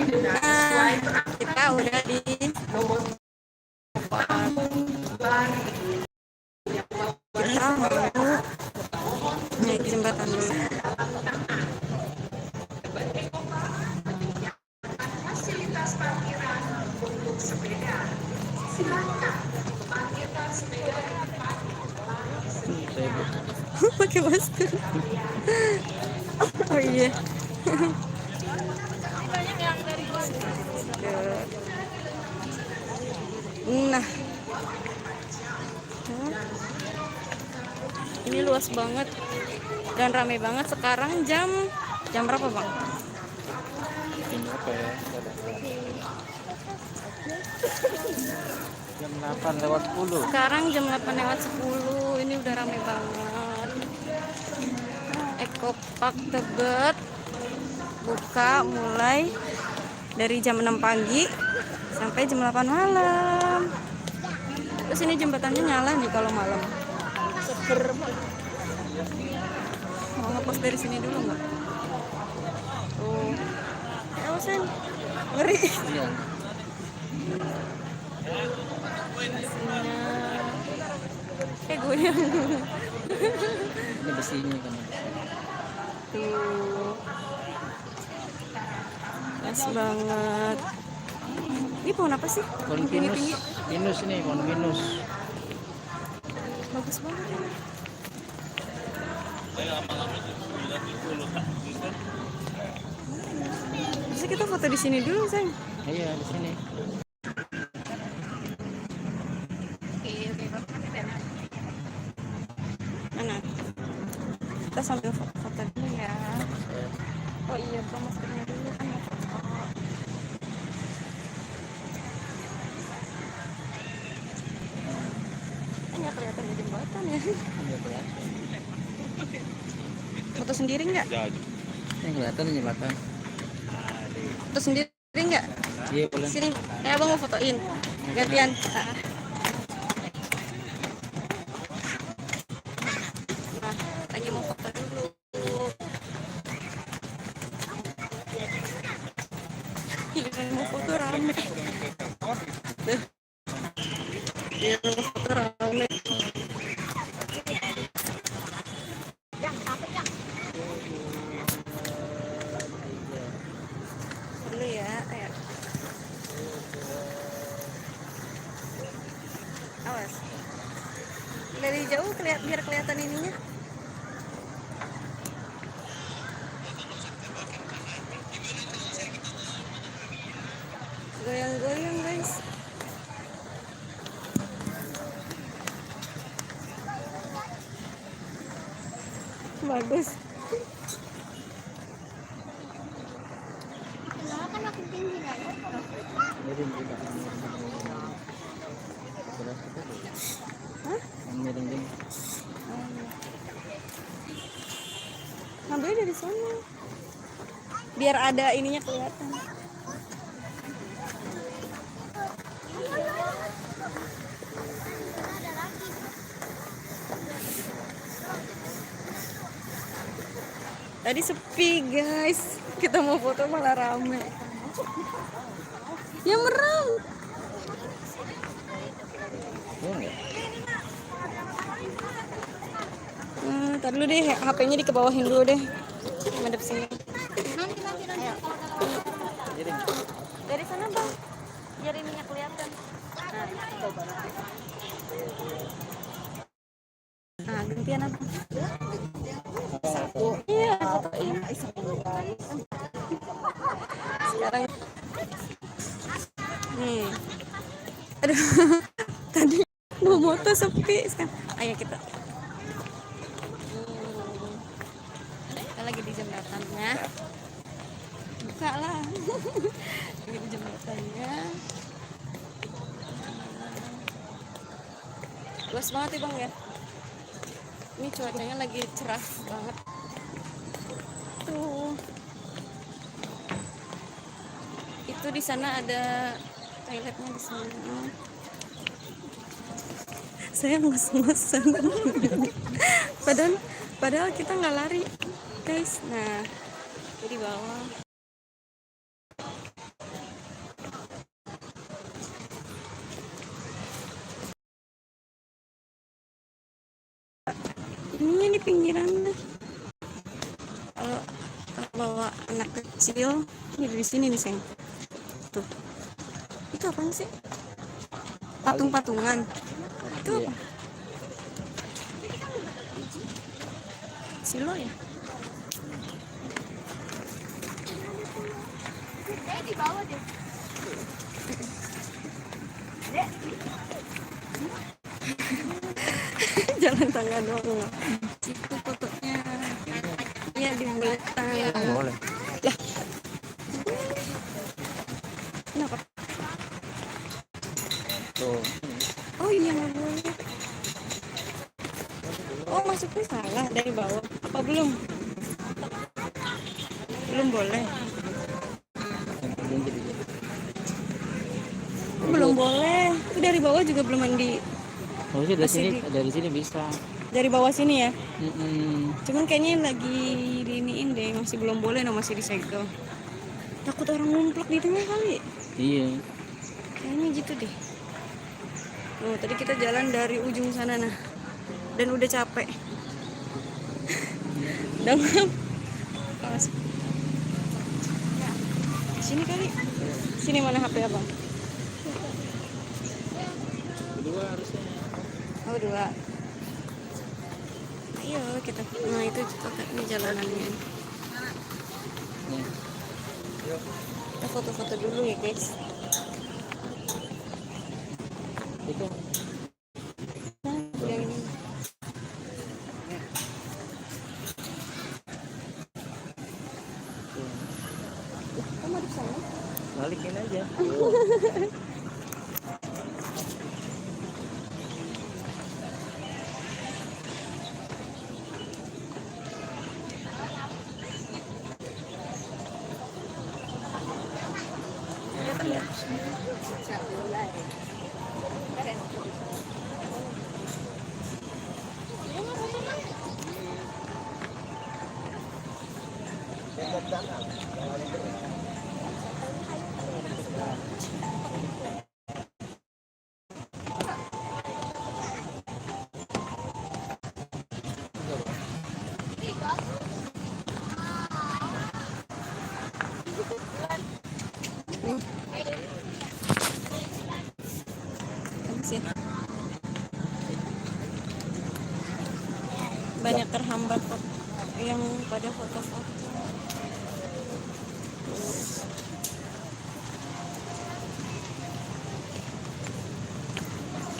Nah, kita udah di kita mau naik jembatan dulu. Pakai masker. Oh iya. Nah, ini luas banget dan ramai banget. Sekarang jam berapa, Bang? Jam berapa ya? Jam 8:10. Sekarang jam 8:10. Ini udah ramai banget. Eco Park Tebet buka mulai dari jam 6 pagi sampai jam 8 malam. Terus ini jembatannya nyala nih kalau malam. Seger banget. Mau ngepost dari sini dulu nggak? Tuh. Ya, Sen. Ngeri. Iya. Goyang. Ini besinya kan. Tuh. Pas banget. Ini pohon apa sih? Pohon pinus. Pinus ini, pohon pinus. Bagus banget ini. Bisa kita foto di sini dulu, Sayang? Iya, di sini. Mana? Kita sambil foto dulu ya. Oh iya, buka maskernya dulu kan. Nggak kelihatan di jembatan ya. Iya, kelihatan. Foto sendiri nggak? Ini kelihatan jembatan. Foto sendiri nggak? Iya, boleh. Sini, abang mau fotoin. Gantian. Nah, lagi mau foto dulu. Ini mau foto rame. Iya, mau foto rame. Dulu ya, ayo. Awas. Dari jauh biar kelihatan ininya. Goyang-goyang, guys. Bagus. Kan makin tinggi kan? Miring juga. Hah? Miring. Ngambil dari sana. Biar ada ininya kelihatan. Tadi sepi, guys. Kita mau foto malah rame. Ya merem. Oh, enggak. Ntar dulu deh, HP-nya dikebawahin dulu deh. Madep sini. Ayo. Dari sana, Bang. Biar ininya kelihatan. Nah, gantian apa? Satu. Iya, fotoin. Sekarang nih. Aduh. Tadi mau moto sepi. Sekarang ayo kita. Kita lagi di jembatannya. Buka lah. Lagi di jembatannya. Luas banget ya, Bang ya. Ini cuacanya lagi cerah banget. Tuh. Itu di sana ada toiletnya di sana. Saya ngos-ngosan. padahal kita nggak lari, guys. Nah, di bawah. Ini di pinggiran deh. Kalau bawa anak kecil, ini di sini nih sayang. Tuh, itu apa sih? Patung-patungan. Itu Iya. apa? Silo ya? Di bawah deh. Jalan tangga doang. Situ fotonya. Iya di belakang. Boleh. Lah, kenapa? Tuh. Oh iya nggak boleh. Oh masuknya salah dari bawah. Apa belum? Belum boleh. Belum jadi. Belum boleh. Itu dari bawah juga belum mandi. Oh sih dari Masih sini, di- dari sini bisa. Dari bawah sini ya. Mm-mm. Cuman kayaknya lagi diiniin deh, masih belum boleh, no, masih disegel. Takut orang ngumpul di tengah kali. Iya. Kayaknya gitu deh. Oh, tadi kita jalan dari ujung sana nah. Dan udah capek. Udah ngap. Masuk. Sini kali. Sini mana HP abang? Kedua harusnya. Oh, dua. Ayo kita. Nah, itu ini jalanannya. Nih. Kita foto-foto dulu ya, guys. Itu. Nah, yang ini. Kamu di sana? Balikin aja. Bagus ya. Banyak terhambat kok yang pada foto-foto.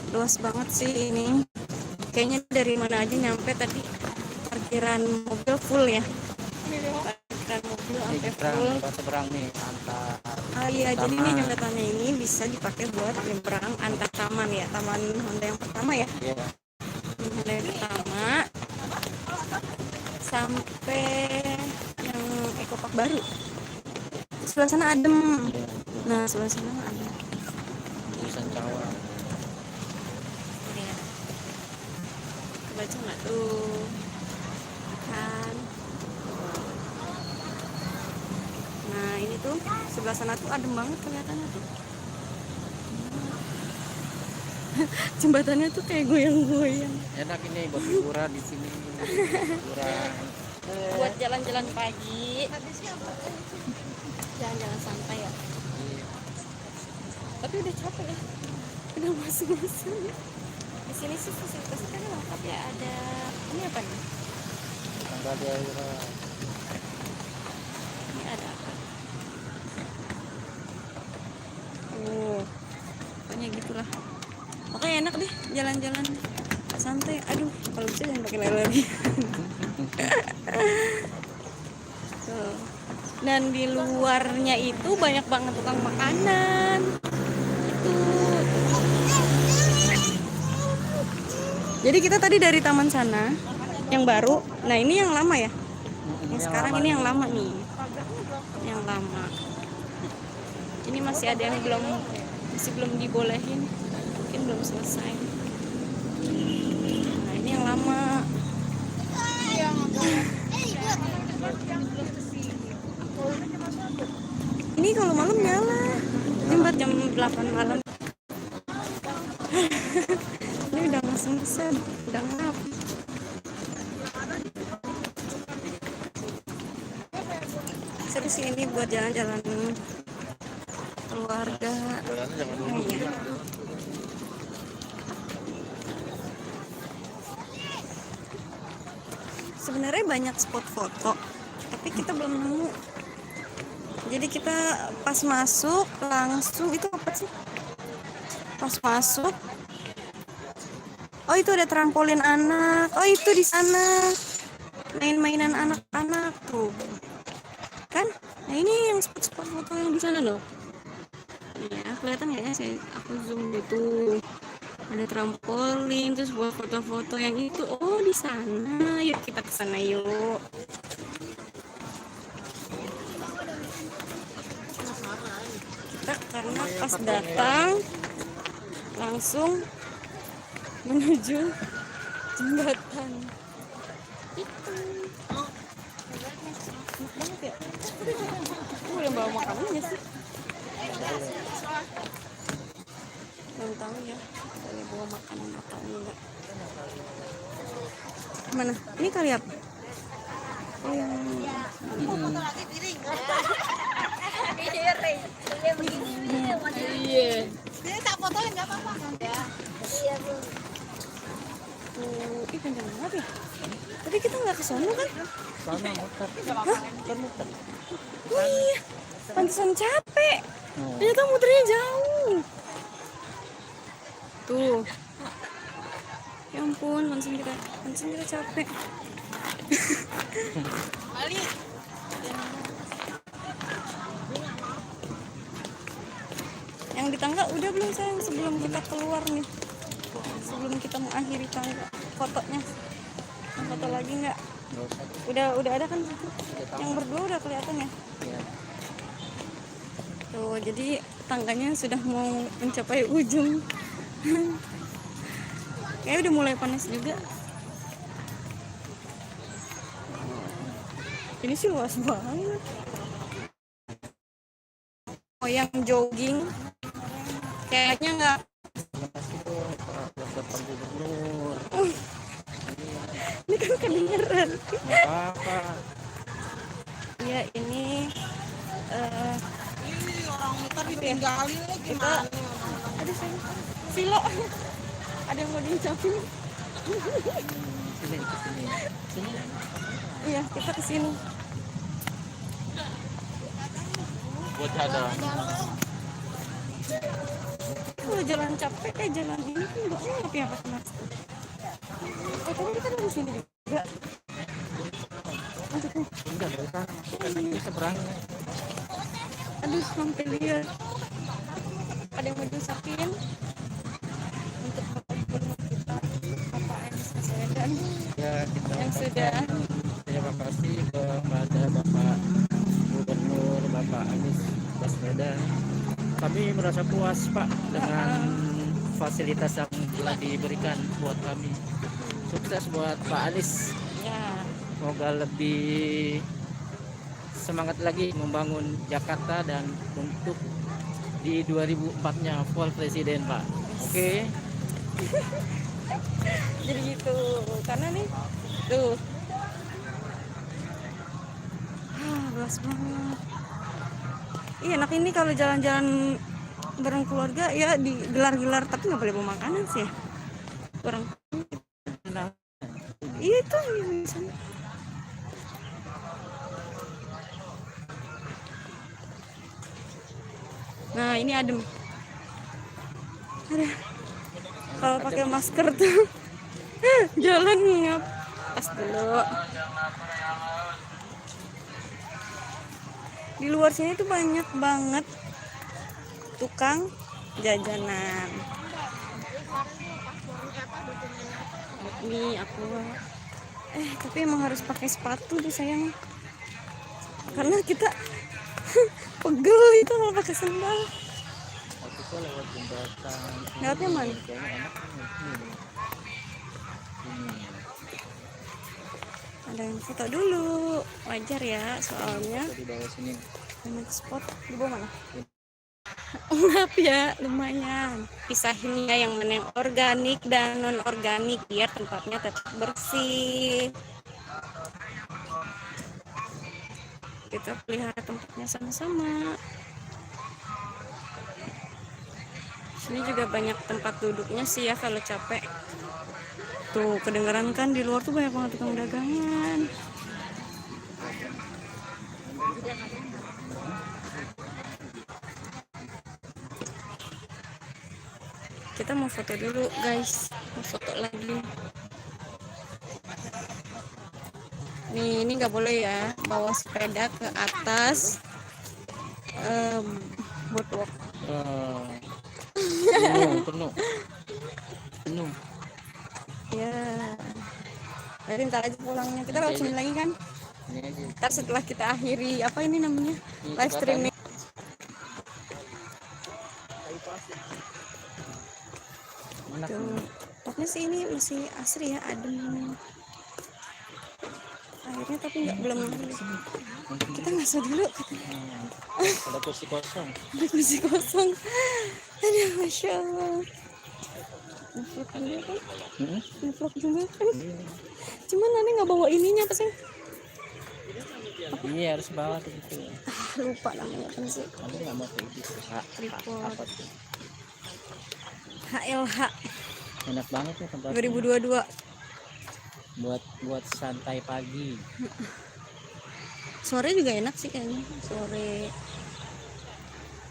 Luas banget sih ini. Kayaknya dari mana aja nyampe tadi. Parkiran mobil full ya. Parkiran mobil sampai full. Seberang nih antar. Ah iya, jadi ini taman. jembatannya ini bisa dipakai buat nyebrang antar taman ya. Taman Honda yang pertama ya. Iya. Honda yang pertama sampai yang Eco Park baru. Sebelah sana adem. Iya. Nah, sebelah sana adem. Tulisan Jawa. Lihat. Baca nggak tuh? Kan. Nah, ini tuh sebelah sana tuh adem banget kelihatannya tuh. Jembatannya tuh kayak goyang-goyang. Enak ini buat hiburan di sini. Hiburan. Buat jalan-jalan pagi. Jalan-jalan santai ya. Iya. Tapi udah capek ya. Udah masuk-masuk. Di sini sih fasilitasnya kan lengkap ya. Ada ini apa nih? Tanggal daerah. Ini ada apa? Oh, pokoknya gitulah. Pokoknya enak deh jalan-jalan santai. Aduh, kalau bisa jangan pakai lele lagi. Tuh. Dan di luarnya itu banyak banget tukang makanan. Itu. Jadi kita tadi dari taman sana yang baru. Nah, ini yang lama ya. Yang sekarang ini yang lama nih. Yang lama. Ini masih ada yang belum dibolehin. Mungkin belum selesai. Nah, ini yang lama. Ini kalau malam nyala. Jam 8 malam. Ini udah ngesen-ngesen, udah ngap. kesini buat jalan-jalan keluarga. Iya. Sebenarnya banyak spot foto, tapi kita belum nemu. Jadi kita pas masuk langsung itu apa sih? Pas masuk, oh itu ada trampolin anak. Oh itu di sana main-mainan anak-anak tuh, kan? Nah ini yang spot-spot foto yang di sana loh. Ya kelihatan nggak ya? Aku zoom gitu. Ada trampolin, terus buat foto-foto yang itu. Oh di sana. Yuk kita ke sana yuk. Kita karena pas datang langsung menuju jembatan itu. Enak banget ya. Boleh bawa makanannya sih. Belum tahu ya boleh bawa makanan atau enggak. Mana? Ini kali apa? Oh yang iya. Ini tak fotoin nggak apa-apa ya. Iya bu. Tuh, ih kenceng banget ya. Tadi kita nggak ke sono kan? Sana muter. Hah? Kan muter. Oh iya, pantesan capek. Ternyata muternya jauh. Tuh. Ya ampun, pantesan kita capek. Ali. Yang di tangga udah belum sayang sebelum kita keluar nih? Sebelum kita mengakhiri tangga fotonya. Yang foto lagi nggak? Nggak usah. Udah ada kan? Yang berdua udah kelihatan ya? Ya. Tuh, jadi tangganya sudah mau mencapai ujung. Kayaknya udah mulai panas juga. Ini sih luas banget. Oh yang jogging kayaknya nggak. Depan gubernur. Ini kan kedengeran. Nggak apa-apa. Ya ini Ini orang muter ditinggalin lagi kita ada silo. Ada yang mau diucapin. Sini, sini. Sini. Iya kita kesini. Buat cadang. Kalau jalan capek kayak jalan ini kan nggak enak ya Pak Mas. Tadi kita dari sini juga. Aduh, Enggak, dari sana. Kan ini seberang. aduh sampai lihat. Ada yang mau diucapin untuk Bapak Gubernur kita, Bapak Anies Baswedan Ya, kita yang sudah. terima kasih kepada Bapak Gubernur Bapak Anies Baswedan. Kami merasa puas Pak dengan fasilitas yang telah diberikan buat kami. Sukses buat Pak Anies. Ya, Semoga lebih semangat lagi membangun Jakarta dan untuk di 2004-nya full presiden Pak. Oke. jadi gitu. Karena nih, tuh, luas banget. Iya enak ini kalau jalan-jalan bareng keluarga ya digelar-gelar, tapi nggak boleh bawa makanan sih ya. Kurang. Nah, Iya itu di sana. Nah ini adem. Aduh. Kalau pakai masker tuh jalan ngap. Pas dulu. Di luar sini tuh banyak banget tukang jajanan. Ini aku. Tapi emang harus pakai sepatu deh sayang. Karena kita pegel itu kalau pakai sandal. waktu itu lewat jembatan. Lewatnya mana? Kayaknya enak nih. Ini. Ada yang foto dulu, wajar ya soalnya Di bawah sini. banyak spot. Di bawah mana? Maaf ya, lumayan. Pisahin ya yang mana yang organik dan non organik biar tempatnya tetap bersih. kita pelihara tempatnya sama-sama. Sini juga banyak tempat duduknya sih ya kalau capek. Tuh kedengeran kan di luar tuh banyak banget tukang dagangan. Kita mau foto dulu guys, mau foto lagi. Nih ini nggak boleh ya bawa sepeda ke atas boardwalk. Penuh. Ya, jadi ntar aja pulangnya. Kita lewat sini lagi kan? Ini aja. Ntar setelah kita akhiri apa ini namanya live streaming. Enak. Tuh, tempatnya sih ini masih asri ya, adem. Akhirnya tapi belum. Kita masuk dulu. Ada kursi kosong. Ada kursi kosong. Aduh, masya Allah. Ngevlog juga kan? Ngevlog juga kan? Cuman nanti nggak bawa ininya apa sih? Iya harus bawa tuh gitu. Lupa namanya apa sih? Kamu nggak mau kayak gitu. Tripod. Apa tuh? HLH Enak banget ya tempat 2022. buat santai pagi. Sore juga enak sih kayaknya. Sore.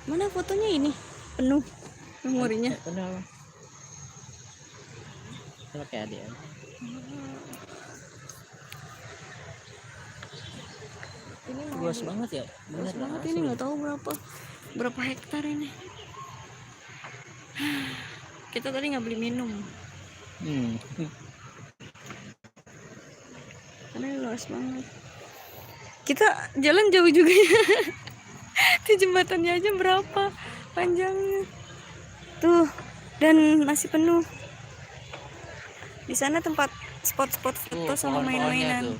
Mana fotonya ini? Penuh memorinya. Kenapa? Kalau kayak adik ya. Ini Luas banget ya. luas Bener banget asli. ini, nggak tahu berapa hektar ini. Kita tadi nggak beli minum karena ini luas banget. Kita jalan jauh juga ya. Di jembatannya aja berapa panjangnya tuh, dan masih penuh. Di sana tempat spot-spot foto sama main-mainan.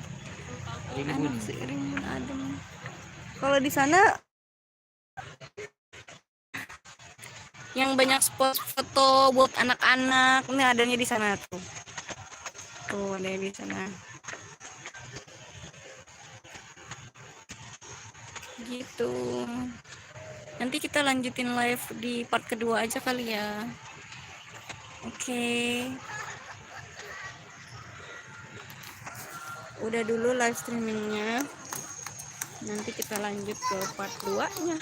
Enak sih, rimbun adem. Kalau di sana yang banyak spot foto buat anak-anak, ini adanya di sana tuh. Tuh ada di sana. Gitu. Nanti kita lanjutin live di part kedua aja kali ya. Oke. Udah dulu live streamingnya. Nanti kita lanjut ke part 2-nya.